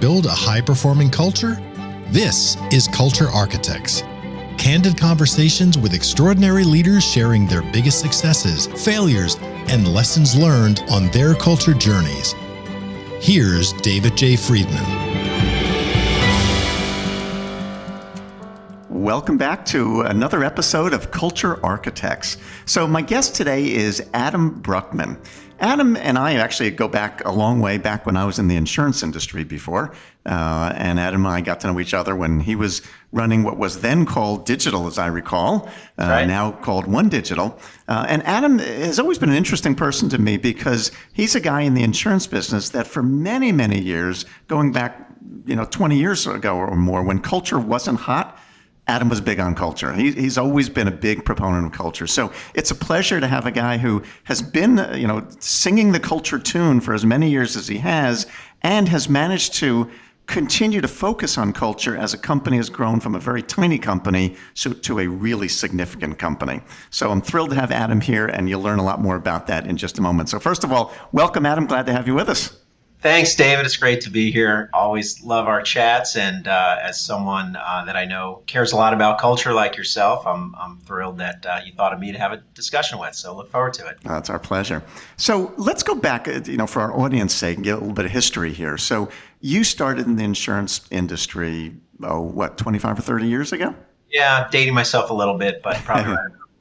build a high-performing culture? This is Culture Architects. Candid conversations with extraordinary leaders sharing their biggest successes, failures, and lessons learned on their culture journeys. Here's David J. Friedman. Welcome back to another episode of Culture Architects. So my guest today is Adam Bruckman. Adam and I actually go back a long way, back when I was in the insurance industry before. And Adam and I got to know each other when he was running what was then called Digital, as I recall, right. Now called OneDigital. And Adam has always been an interesting person to me because he's a guy in the insurance business that for many, many years, going back 20 years ago or more, when culture wasn't hot, Adam was big on culture. He's always been a big proponent of culture. So it's a pleasure to have a guy who has been, singing the culture tune for as many years as he has, and has managed to continue to focus on culture as a company has grown from a very tiny company to a really significant company. So I'm thrilled to have Adam here, and you'll learn a lot more about that in just a moment. So first of all, welcome, Adam. Glad to have you with us. Thanks, David. It's great to be here. Always love our chats, and as someone that I know cares a lot about culture like yourself, I'm thrilled that you thought of me to have a discussion with. So look forward to it. It's our pleasure. So let's go back, for our audience's sake, and get a little bit of history here. So you started in the insurance industry, 25 or 30 years ago? Yeah, dating myself a little bit, but probably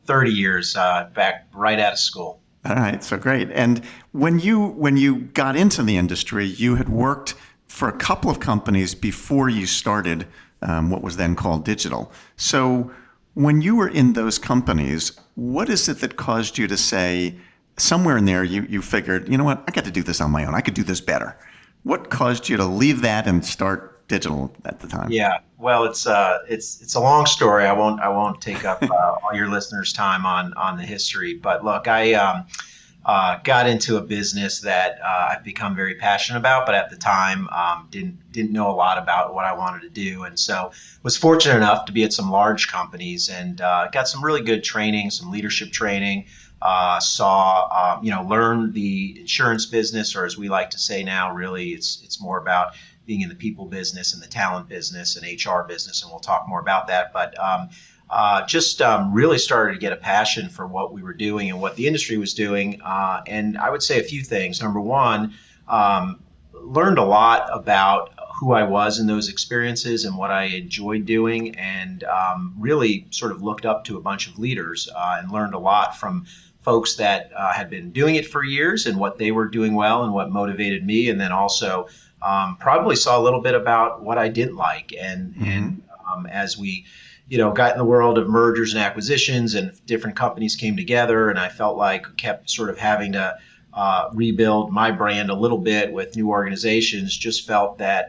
30 years back right out of school. All right, so great. And when you got into the industry, you had worked for a couple of companies before you started what was then called Digital. So when you were in those companies, what is it that caused you to say, somewhere in there you figured, you know what, I got to do this on my own. I could do this better. What caused you to leave that and start Digital at the time? Yeah, well, it's a long story. I won't take up all your listeners' time on the history. But look, I got into a business that I've become very passionate about, but at the time didn't know a lot about what I wanted to do, and so was fortunate enough to be at some large companies and got some really good training, some leadership training. Learned the insurance business, or as we like to say now, really it's more about being in the people business and the talent business and HR business, and we'll talk more about that. But really started to get a passion for what we were doing and what the industry was doing. And I would say a few things. Number one, learned a lot about who I was in those experiences and what I enjoyed doing, and really sort of looked up to a bunch of leaders and learned a lot from folks that had been doing it for years and what they were doing well and what motivated me, and then also probably saw a little bit about what I didn't like. And as we got in the world of mergers and acquisitions and different companies came together, and I felt like kept sort of having to rebuild my brand a little bit with new organizations, just felt that,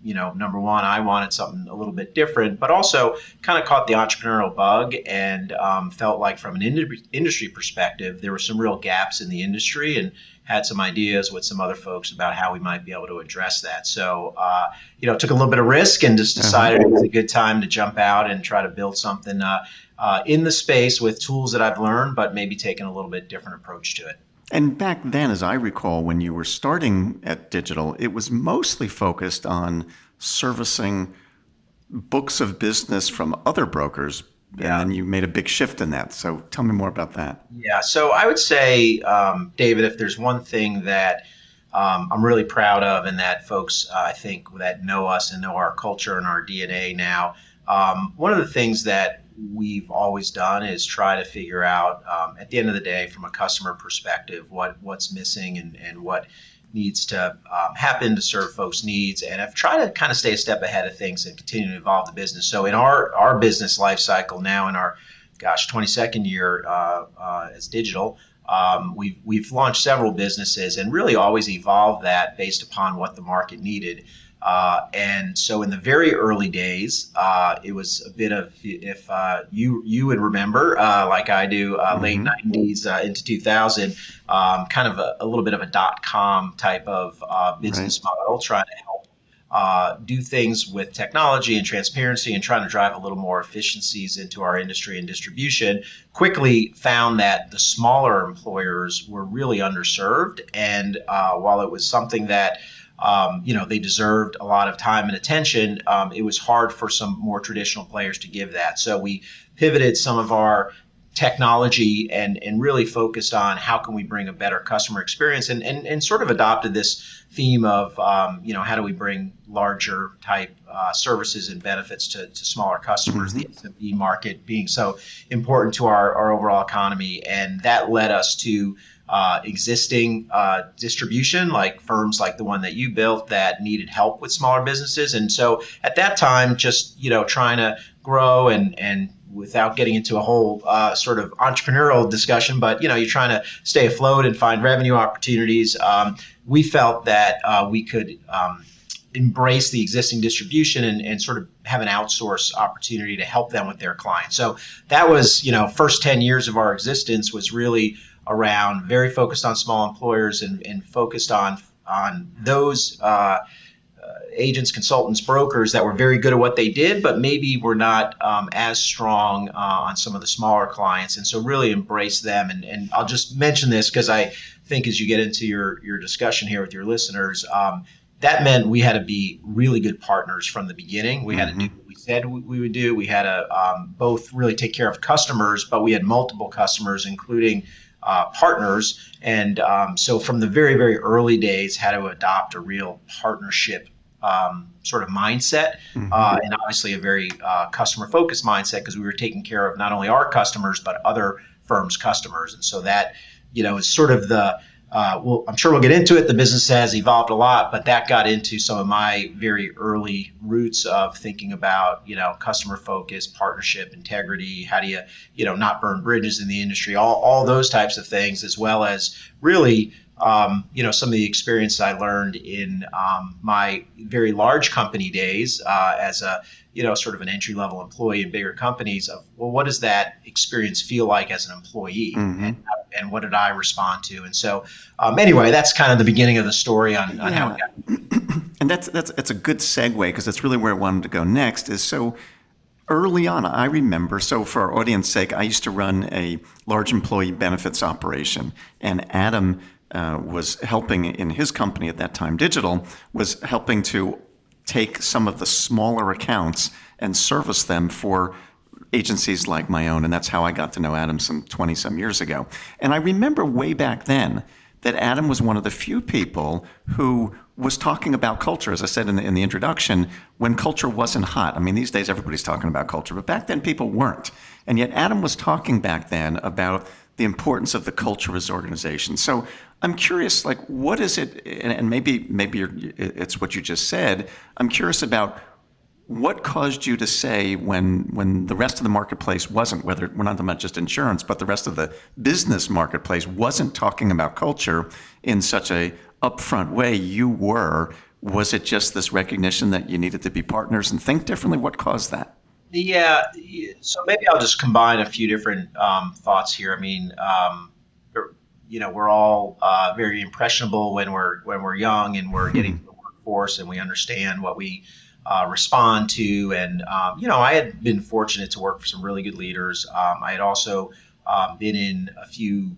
number one, I wanted something a little bit different, but also kind of caught the entrepreneurial bug and felt like from an industry perspective, there were some real gaps in the industry, and had some ideas with some other folks about how we might be able to address that. So, took a little bit of risk and just decided it was a good time to jump out and try to build something in the space with tools that I've learned, but maybe taking a little bit different approach to it. And back then, as I recall, when you were starting at Digital, it was mostly focused on servicing books of business from other brokers. Yeah. And then you made a big shift in that. So tell me more about that. Yeah. So I would say, David, if there's one thing that I'm really proud of, and that folks, I think, that know us and know our culture and our DNA now, one of the things that we've always done is try to figure out, at the end of the day, from a customer perspective, what's missing and what needs to happen to serve folks' needs, and I've tried to kind of stay a step ahead of things and continue to evolve the business. So in our business life cycle now, in our 22nd year as Digital, we've launched several businesses and really always evolved that based upon what the market needed. And so in the very early days, it was a bit of, if you would remember, like I do, late 90s into 2000, kind of a little bit of a .com type of business model, trying to help do things with technology and transparency and trying to drive a little more efficiencies into our industry and distribution. Quickly found that the smaller employers were really underserved. And while it was something that they deserved a lot of time and attention. It was hard for some more traditional players to give that. So we pivoted some of our technology and really focused on how can we bring a better customer experience, and sort of adopted this theme of how do we bring larger type services and benefits to smaller customers, the SMB market being so important to our overall economy. And that led us to existing distribution, like firms like the one that you built that needed help with smaller businesses. And so at that time, just trying to grow and without getting into a whole sort of entrepreneurial discussion, but you're trying to stay afloat and find revenue opportunities. We felt that we could embrace the existing distribution and sort of have an outsource opportunity to help them with their clients. So that was, first 10 years of our existence was really around very focused on small employers and focused on those agents, consultants, brokers that were very good at what they did, but maybe were not as strong on some of the smaller clients. And so really embrace them. And I'll just mention this because I think as you get into your discussion here with your listeners, that meant we had to be really good partners from the beginning. We had to do what we said we would do. We had to both really take care of customers, but we had multiple customers, including partners. And so from the very, very early days, had to adopt a real partnership sort of mindset, and obviously a very customer-focused mindset, because we were taking care of not only our customers, but other firms' customers. And so that, is sort of the, I'm sure we'll get into it. The business has evolved a lot, but that got into some of my very early roots of thinking about, customer focus, partnership, integrity. How do you, not burn bridges in the industry, all those types of things, as well as really, some of the experience I learned in my very large company days as a, sort of an entry-level employee in bigger companies of, well, what does that experience feel like as an employee? And what did I respond to? And so anyway, that's kind of the beginning of the story on how we got. And that's a good segue, because that's really where I wanted to go next. Is so early on, I remember, so for our audience sake, I used to run a large employee benefits operation, and Adam was helping in his company at that time, Digital, was helping to take some of the smaller accounts and service them for agencies like my own. And that's how I got to know Adam some 20 some years ago. And I remember way back then that Adam was one of the few people who was talking about culture, as I said in the introduction, when culture wasn't hot. I mean, these days everybody's talking about culture, but back then people weren't. And yet Adam was talking back then about the importance of the culture as organization. So I'm curious, like, what is it, and maybe it's what you just said, I'm curious about what caused you to say when the rest of the marketplace wasn't, whether we're not talking about just insurance, but the rest of the business marketplace wasn't talking about culture in such a upfront way, you were. Was it just this recognition that you needed to be partners and think differently? What caused that? Yeah, so maybe I'll just combine a few different thoughts here. I mean, we're all very impressionable when we're young and we're getting to the workforce and we understand what we respond to. And I had been fortunate to work for some really good leaders. I had also been in a few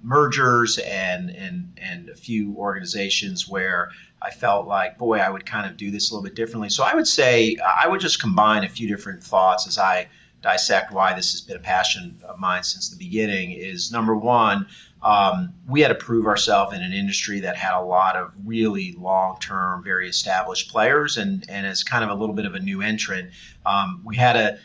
mergers and a few organizations where I felt like, boy, I would kind of do this a little bit differently. So I would say I would just combine a few different thoughts as I dissect why this has been a passion of mine since the beginning. Is number one, we had to prove ourselves in an industry that had a lot of really long-term, very established players, and as kind of a little bit of a new entrant, we had to,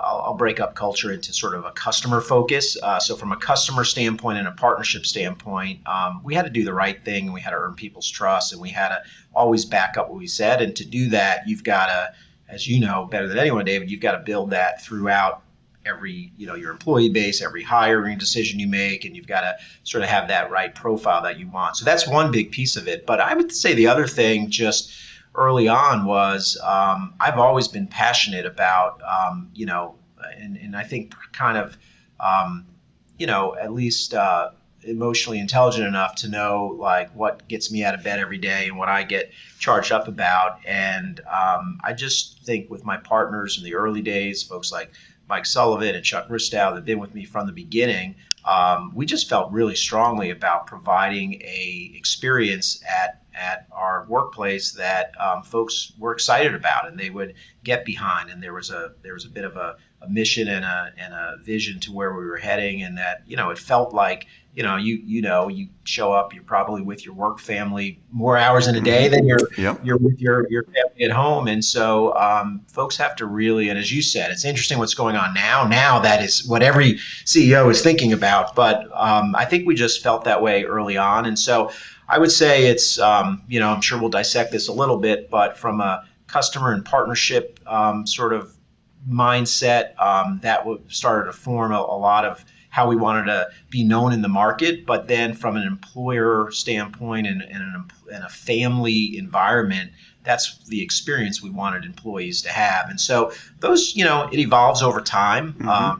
I'll break up culture into sort of a customer focus. So from a customer standpoint and a partnership standpoint, we had to do the right thing, and we had to earn people's trust, and we had to always back up what we said. And to do that, you've got to, as you know better than anyone, David, you've got to build that throughout every, your employee base, every hiring decision you make, and you've got to sort of have that right profile that you want. So that's one big piece of it. But I would say the other thing just early on was I've always been passionate about, and I think kind of, at least emotionally intelligent enough to know like what gets me out of bed every day and what I get charged up about. And I just think with my partners in the early days, folks like Mike Sullivan and Chuck Ristow that have been with me from the beginning, we just felt really strongly about providing a experience at our workplace that folks were excited about and they would get behind. And there was a bit of a mission and a vision to where we were heading, and that it felt like you show up, you're probably with your work family more hours in a day than you're with your family at home. And so folks have to really, and as you said, it's interesting what's going on now that is what every CEO is thinking about, but I think we just felt that way early on. And so I would say it's I'm sure we'll dissect this a little bit, but from a customer and partnership sort of mindset, that started to form a lot of how we wanted to be known in the market. But then from an employer standpoint and a family environment, that's the experience we wanted employees to have. And so those, it evolves over time.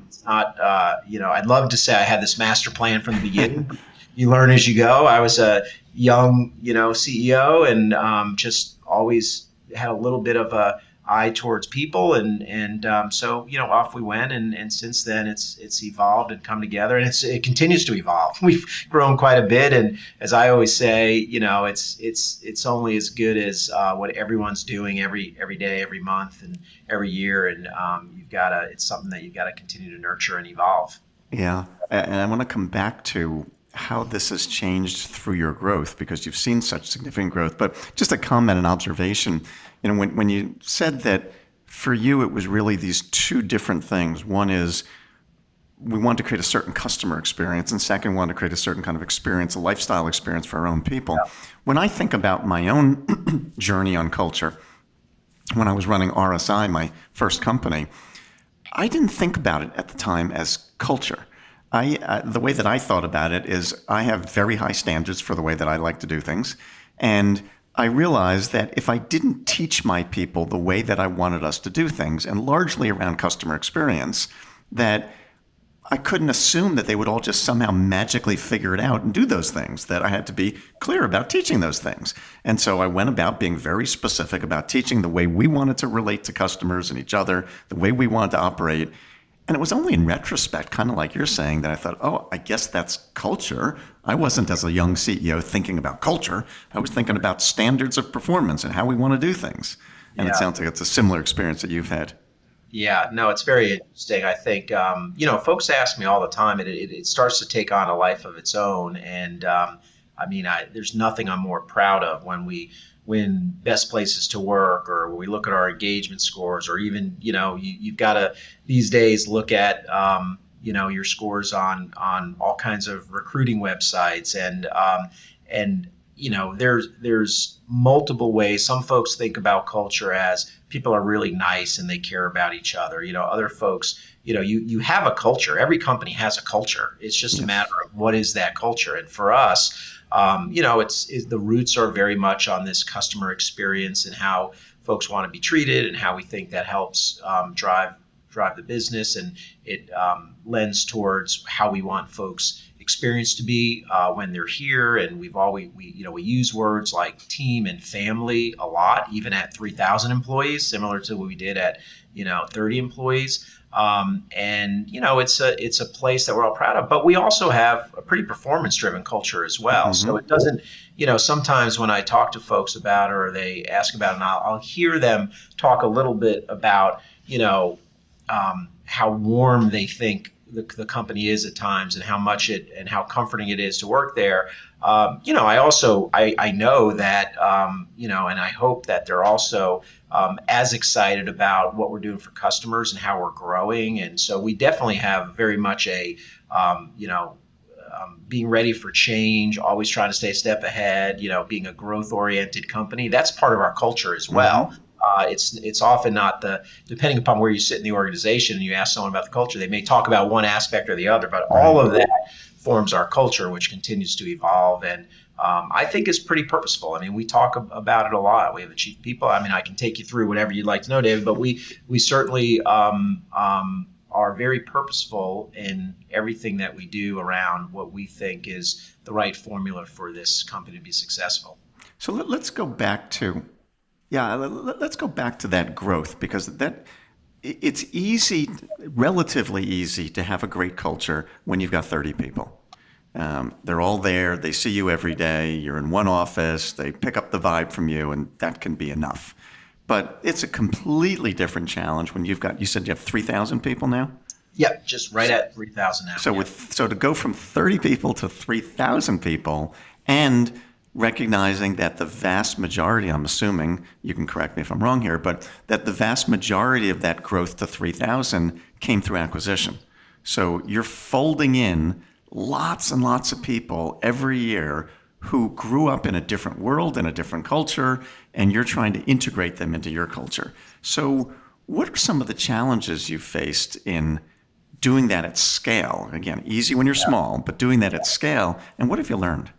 It's not, I'd love to say I had this master plan from the beginning. You learn as you go. I was a young, CEO and just always had a little bit of a eye towards people, and so off we went, and since then it's evolved and come together, and it continues to evolve. We've grown quite a bit, and as I always say, it's only as good as what everyone's doing every day, every month, and every year, and it's something that you've got to continue to nurture and evolve. Yeah, and I want to come back to how this has changed through your growth, because you've seen such significant growth. But just a comment and observation, when you said that for you it was really these two different things. One is we want to create a certain customer experience, and second, we want to create a certain kind of experience, a lifestyle experience for our own people. Yeah. When I think about my own journey on culture, when I was running RSI, my first company, I didn't think about it at the time as culture. The way that I thought about it is I have very high standards for the way that I like to do things. And I realized that if I didn't teach my people the way that I wanted us to do things, and largely around customer experience, that I couldn't assume that they would all just somehow magically figure it out and do those things, that I had to be clear about teaching those things. And so I went about being very specific about teaching the way we wanted to relate to customers and each other, the way we wanted to operate. And it was only in retrospect, kind of like you're saying, that I thought, oh, I guess that's culture. I wasn't, as a young CEO, thinking about culture. I was thinking about standards of performance and how we want to do things. And It sounds like it's a similar experience that you've had. Yeah, no, it's very interesting. I think, folks ask me all the time, and it starts to take on a life of its own. And there's nothing I'm more proud of when we win best places to work, or when we look at our engagement scores, or even, you've got to these days look at, your scores on all kinds of recruiting websites, and there's multiple ways. Some folks think about culture as people are really nice and they care about each other. Other folks, you have a culture. Every company has a culture. It's just a matter of what is that culture. And for us, the roots are very much on this customer experience and how folks want to be treated, and how we think that helps drive the business, and it lends towards how we want folks' experience to be when they're here. And we use words like team and family a lot, even at 3,000 employees, similar to what we did at 30 employees. It's a place that we're all proud of, but we also have a pretty performance-driven culture as well. Mm-hmm. So it doesn't, sometimes when I talk to folks about it, or they ask about it, and I'll hear them talk a little bit about, how warm they think the company is at times, and how much and how comforting it is to work there. I know that, and I hope that they're also as excited about what we're doing for customers and how we're growing. And so we definitely have very much a, being ready for change, always trying to stay a step ahead, being a growth-oriented company. That's part of our culture as well. Mm-hmm. It's often not depending upon where you sit in the organization and you ask someone about the culture, they may talk about one aspect or the other, but all of that forms our culture, which continues to evolve. And I think is pretty purposeful. We talk about it a lot. We have a chief people. I can take you through whatever you'd like to know, David, but we certainly are very purposeful in everything that we do around what we think is the right formula for this company to be successful. So let's go back to that growth, because that it's easy, relatively easy, to have a great culture when you've got 30 people. They're all there. They see you every day. You're in one office. They pick up the vibe from you, and that can be enough. But it's a completely different challenge when you said you have 3,000 people now? Yep, just right at 3,000 now. So to go from 30 people to 3,000 people, and recognizing that the vast majority, I'm assuming, you can correct me if I'm wrong here, but that the vast majority of that growth to 3,000 came through acquisition. So you're folding in lots and lots of people every year who grew up in a different world, in a different culture, and you're trying to integrate them into your culture. So what are some of the challenges you faced in doing that at scale? Again, easy when you're small, but doing that at scale, and what have you learned?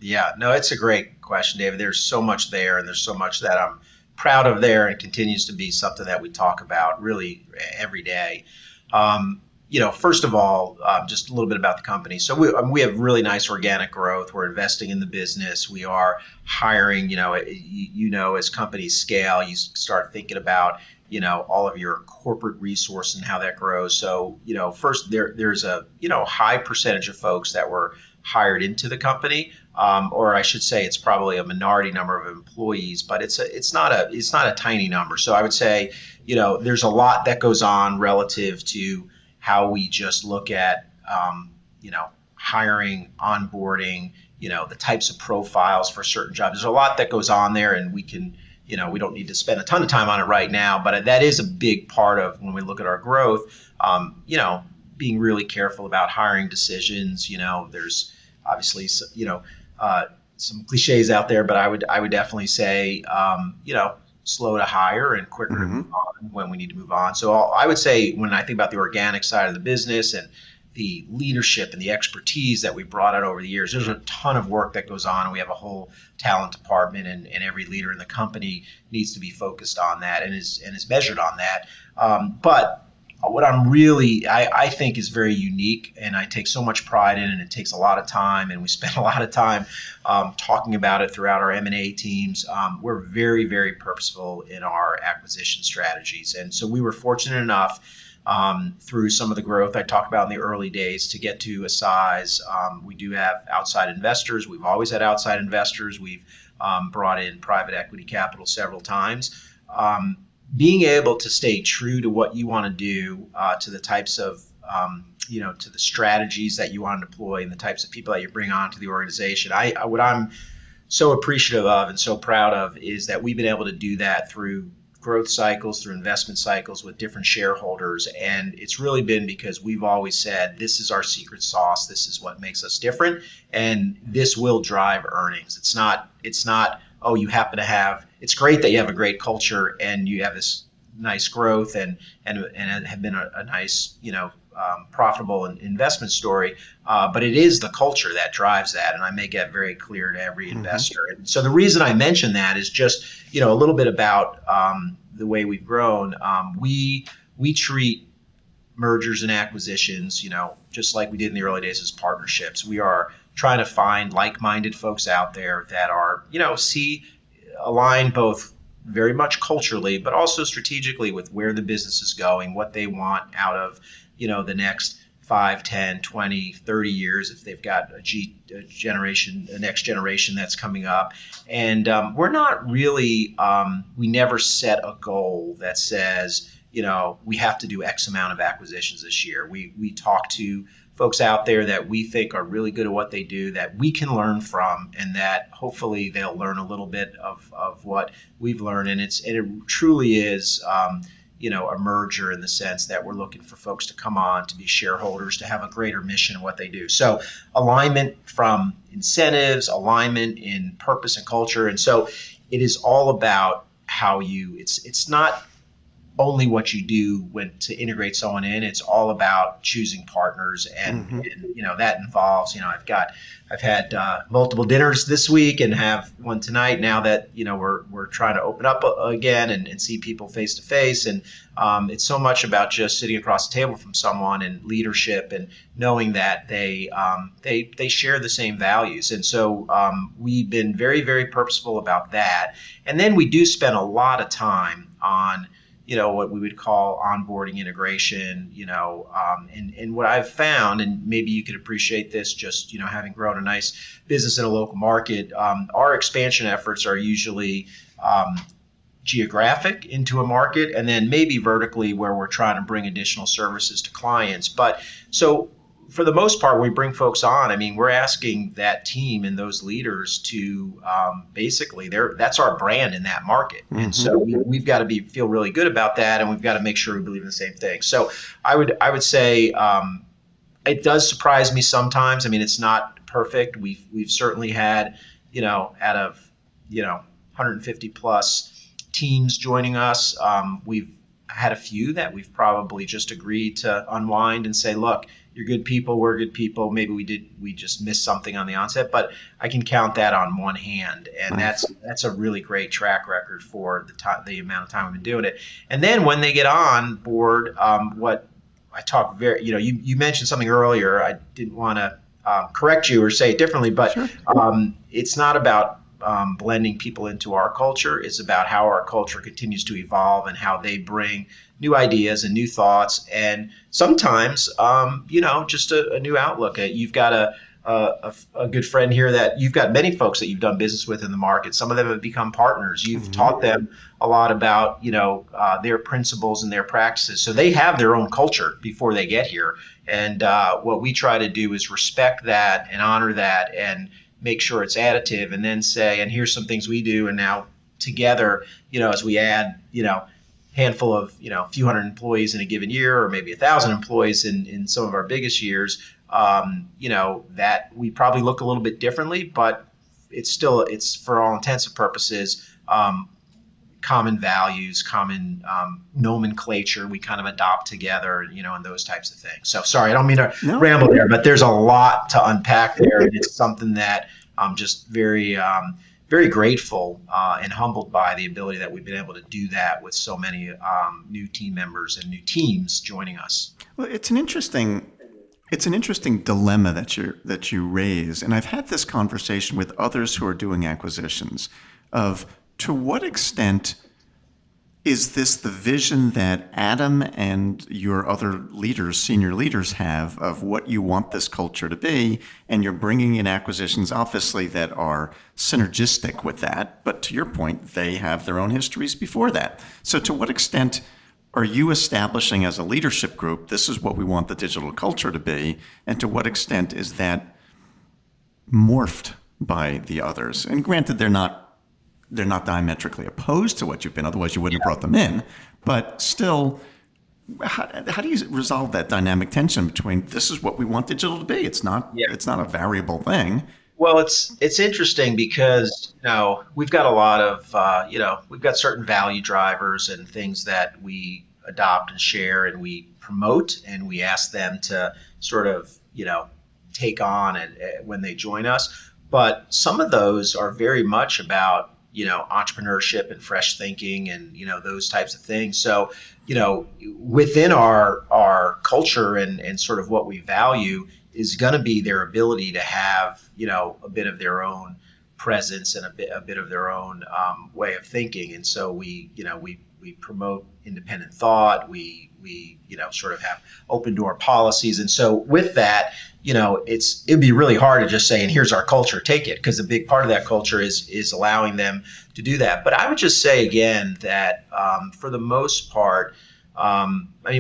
Yeah, no, it's a great question, David. There's so much there, and there's so much that I'm proud of there, and continues to be something that we talk about really every day. First of all, just a little bit about the company. So we have really nice organic growth. We're investing in the business. We are hiring. As companies scale, you start thinking about all of your corporate resource and how that grows. So first there's a high percentage of folks that were hired into the company, or I should say, it's probably a minority number of employees, but it's not a tiny number. So I would say there's a lot that goes on relative to how we just look at hiring, onboarding, the types of profiles for certain jobs. There's a lot that goes on there, and we can we don't need to spend a ton of time on it right now, but that is a big part of when we look at our growth. Being really careful about hiring decisions. There's obviously some cliches out there, but I would definitely say slow to hire and quicker to move on when we need to move on. So I would say when I think about the organic side of the business and the leadership and the expertise that we brought out over the years, there's a ton of work that goes on, and we have a whole talent department, and every leader in the company needs to be focused on that and is measured on that. But what I'm really, I think is very unique, and I take so much pride in, and it takes a lot of time, and we spend a lot of time talking about it throughout our M&A teams. We're very, very purposeful in our acquisition strategies. And so we were fortunate enough through some of the growth I talked about in the early days to get to a size. We do have outside investors. We've always had outside investors. We've brought in private equity capital several times. Being able to stay true to what you want to do, to the types of, to the strategies that you want to deploy and the types of people that you bring onto the organization. What I'm so appreciative of and so proud of is that we've been able to do that through growth cycles, through investment cycles with different shareholders. And it's really been because we've always said, this is our secret sauce. This is what makes us different. And this will drive earnings. It's not, oh, you happen to have, it's great that you have a great culture and you have this nice growth and have been a nice, profitable investment story. But it is the culture that drives that. And I make that very clear to every investor. And so the reason I mention that is just, a little bit about the way we've grown. We treat mergers and acquisitions, just like we did in the early days as partnerships. We are trying to find like-minded folks out there that are, align both very much culturally, but also strategically with where the business is going, what they want out of, the next 5, 10, 20, 30 years, if they've got a next generation that's coming up. And we're not really, we never set a goal that says, we have to do X amount of acquisitions this year. We talk to folks out there that we think are really good at what they do, that we can learn from, and that hopefully they'll learn a little bit of what we've learned. And it truly is, a merger in the sense that we're looking for folks to come on, to be shareholders, to have a greater mission in what they do. So alignment from incentives, alignment in purpose and culture. And so it is all about how it's not only what you do to integrate someone in. It's all about choosing partners, and that involves, I've had multiple dinners this week and have one tonight now that, we're trying to open up again and see people face to face. And it's so much about just sitting across the table from someone and leadership and knowing that they share the same values. And so we've been very, very purposeful about that. And then we do spend a lot of time on what we would call onboarding integration, and what I've found, and maybe you could appreciate this just, having grown a nice business in a local market, our expansion efforts are usually geographic into a market, and then maybe vertically where we're trying to bring additional services to clients. But so for the most part, when we bring folks on, we're asking that team and those leaders to basically, that's our brand in that market. Mm-hmm. And so we've got to feel really good about that, and we've got to make sure we believe in the same thing. So I would say it does surprise me sometimes. It's not perfect. We've certainly had, out of 150 plus teams joining us, we've had a few that we've probably just agreed to unwind and say, look, you're good people, we're good people. Maybe we just missed something on the onset, but I can count that on one hand, and that's a really great track record for the amount of time we've been doing it. And then when they get on board, what I talk very, you mentioned something earlier. I didn't want to correct you or say it differently, but sure. It's not about blending people into our culture. It's about how our culture continues to evolve and how they bring new ideas and new thoughts, and sometimes, just a new outlook. You've got a good friend here that you've got many folks that you've done business with in the market. Some of them have become partners. You've taught them a lot about, their principles and their practices. So they have their own culture before they get here. And what we try to do is respect that and honor that and make sure it's additive, and then say, and here's some things we do. And now together, as we add, handful of, a few hundred employees in a given year, or maybe 1,000 employees in some of our biggest years, that we probably look a little bit differently, but it's for all intents and purposes, common values, common nomenclature we kind of adopt together, and those types of things. So sorry, I don't mean to ramble there, but there's a lot to unpack there. And it's something that I'm just very, very grateful and humbled by the ability that we've been able to do that with so many new team members and new teams joining us. Well, it's an interesting dilemma that you raise, and I've had this conversation with others who are doing acquisitions of, to what extent is this the vision that Adam and your other leaders, senior leaders, have of what you want this culture to be, and you're bringing in acquisitions, obviously, that are synergistic with that, but to your point, they have their own histories before that. So to what extent are you establishing as a leadership group, this is what we want the digital culture to be, and to what extent is that morphed by the others? And granted, they're not diametrically opposed to what you've been, otherwise you wouldn't have brought them in. But still, how do you resolve that dynamic tension between, this is what we want digital to be? It's not a variable thing. Well, it's interesting because, we've got a lot of, we've got certain value drivers and things that we adopt and share and we promote, and we ask them to sort of, take on when they join us. But some of those are very much about, entrepreneurship and fresh thinking and, those types of things. So, within our culture and sort of what we value is going to be their ability to have, a bit of their own presence and a bit of their own way of thinking. And so we promote independent thought. We sort of have open door policies. And so with that, it'd be really hard to just say, and here's our culture, take it, because a big part of that culture is allowing them to do that. But I would just say again that for the most part,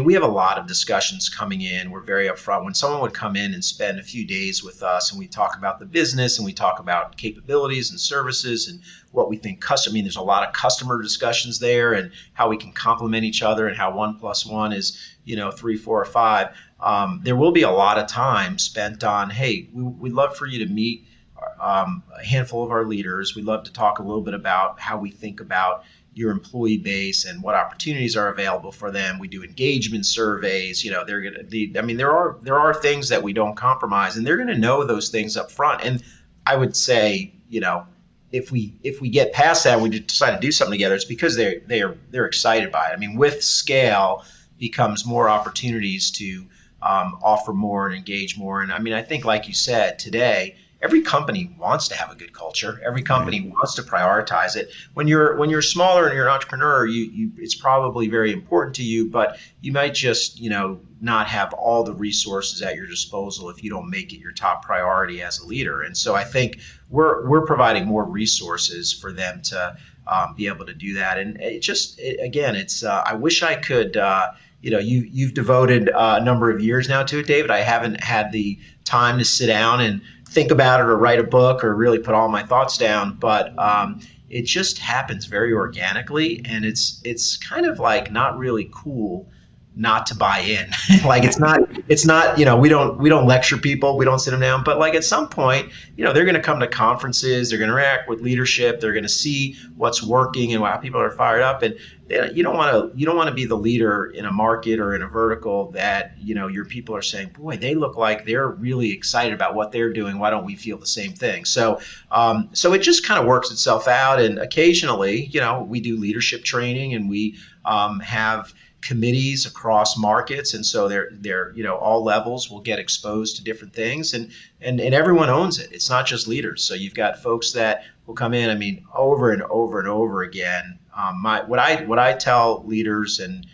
we have a lot of discussions coming in. We're very upfront. When someone would come in and spend a few days with us and we talk about the business and we talk about capabilities and services and what we think there's a lot of customer discussions there and how we can complement each other and how 1 + 1 is, 3, 4, or 5. There will be a lot of time spent on, hey, we'd love for you to meet a handful of our leaders. We'd love to talk a little bit about how we think about your employee base and what opportunities are available for them. We do engagement surveys. They're going to be, there are things that we don't compromise, and they're going to know those things up front. And I would say, if we get past that and we decide to do something together, it's because they're excited by it. With scale becomes more opportunities to offer more and engage more. And I think, like you said, today, every company wants to have a good culture. Every company wants to prioritize it. When you're smaller and you're an entrepreneur, it's probably very important to you, but you might just not have all the resources at your disposal if you don't make it your top priority as a leader. And so I think we're providing more resources for them to be able to do that. And I wish I could. You've devoted a number of years now to it, David. I haven't had the time to sit down and think about it or write a book or really put all my thoughts down, but it just happens very organically, and it's kind of like not really cool not to buy in. Like it's not we don't lecture people, we don't sit them down, but like at some point they're going to come to conferences, they're going to interact with leadership, they're going to see what's working and how people are fired up, and you don't want to be the leader in a market or in a vertical that your people are saying, boy, they look like they're really excited about what they're doing, why don't we feel the same thing? So it just kind of works itself out, and occasionally we do leadership training, and we have committees across markets, and so they're all levels will get exposed to different things, and everyone owns it. It's not just leaders. So you've got folks that will come in, over and over and over again. What I tell leaders and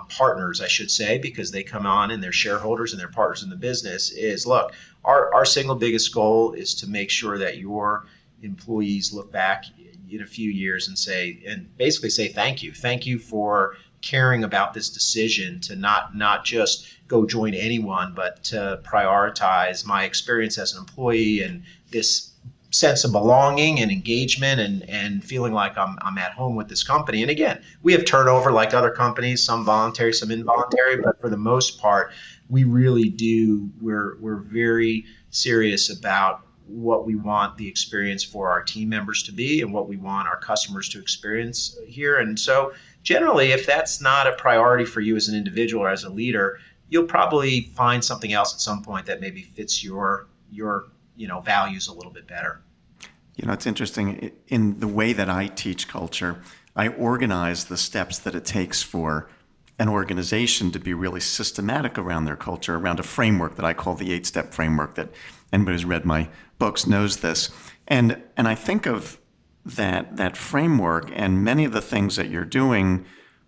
partners, I should say, because they come on and they're shareholders and they're partners in the business, is look, our single biggest goal is to make sure that your employees look back in a few years and basically say thank you for caring about this decision to not just go join anyone, but to prioritize my experience as an employee and this sense of belonging and engagement and feeling like I'm at home with this company. And again, we have turnover like other companies, some voluntary, some involuntary, but for the most part, we really do. We're very serious about what we want the experience for our team members to be and what we want our customers to experience here. And so generally, if that's not a priority for you as an individual or as a leader, you'll probably find something else at some point that maybe fits your values a little bit better. It's interesting. In the way that I teach culture, I organize the steps that it takes for an organization to be really systematic around their culture, around a framework that I call the 8-step framework. That anybody who's read my books knows this. And I think of that framework, and many of the things that you're doing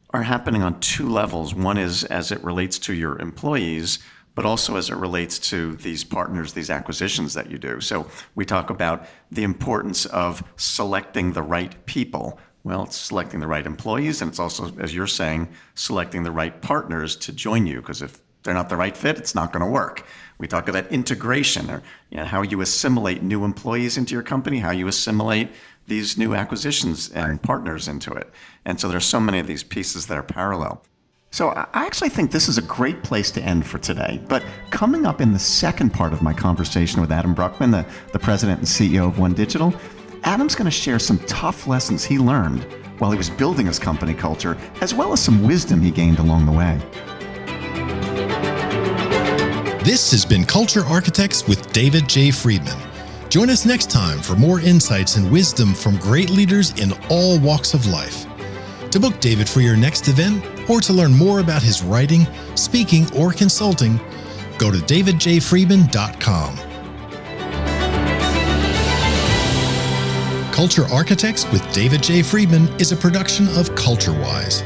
are happening on two levels. One is as it relates to your employees, but also as it relates to these partners, these acquisitions that you do. So we talk about the importance of selecting the right people. Well, it's selecting the right employees, and it's also, as you're saying, selecting the right partners to join you, because if they're not the right fit, it's not going to work. We talk about integration, or how you assimilate new employees into your company, how you assimilate these new acquisitions and partners into it. And so there's so many of these pieces that are parallel. So I actually think this is a great place to end for today. But coming up in the second part of my conversation with Adam Bruckman, the president and CEO of OneDigital, Adam's going to share some tough lessons he learned while he was building his company culture, as well as some wisdom he gained along the way. This has been Culture Architects with David J. Friedman. Join us next time for more insights and wisdom from great leaders in all walks of life. To book David for your next event, or to learn more about his writing, speaking, or consulting, go to davidjfriedman.com. Culture Architects with David J. Friedman is a production of CultureWise.